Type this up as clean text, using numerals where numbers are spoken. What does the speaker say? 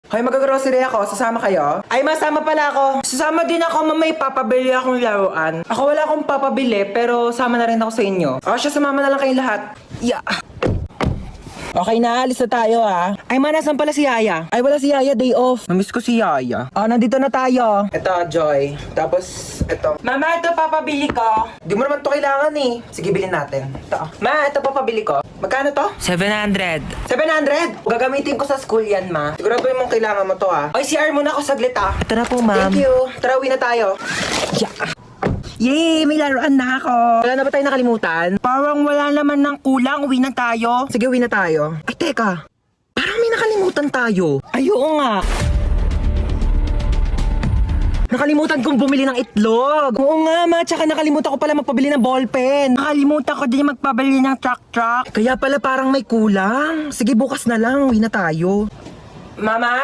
Hoy, mag-grocery ako. Sasama kayo? Ay, masama pala ako. Sasama din ako, mamay papabili akong laruan. Ako wala akong papabili, pero sama na rin ako sa inyo. O siya, sumama na lang kayong lahat. Yeah. Okay na, alis na tayo Ay, nasan pala si Yaya? Ay, wala si Yaya, day off. Namiss ko si Yaya. Nandito na tayo. Ito, Joy. Tapos, ito. Mama, ito papabili ko. Di mo naman to kailangan Sige, bilhin natin. Ito. Ma, ito papabili ko. Magkano to? 700. 700? Gagamitin ko sa school yan, ma. Sigurado mong kailangan mo to Ay, CR muna ako saglit Ito na po, ma'am. Thank you. Tara, uwi na tayo. Yeah. Yay! May laruan na ako! Wala na ba tayo nakalimutan? Parang wala naman ng kulang. Uwi na tayo. Sige, uwi na tayo. Ay, teka. Parang may nakalimutan tayo. Ay, oo nga. Nakalimutan kong bumili ng itlog. Oo nga, ma. Tsaka nakalimutan ko pala magpabili ng ballpen. Nakalimutan ko din magpabili ng truck. Kaya pala parang may kulang. Sige, bukas na lang. Uwi na tayo. Mama?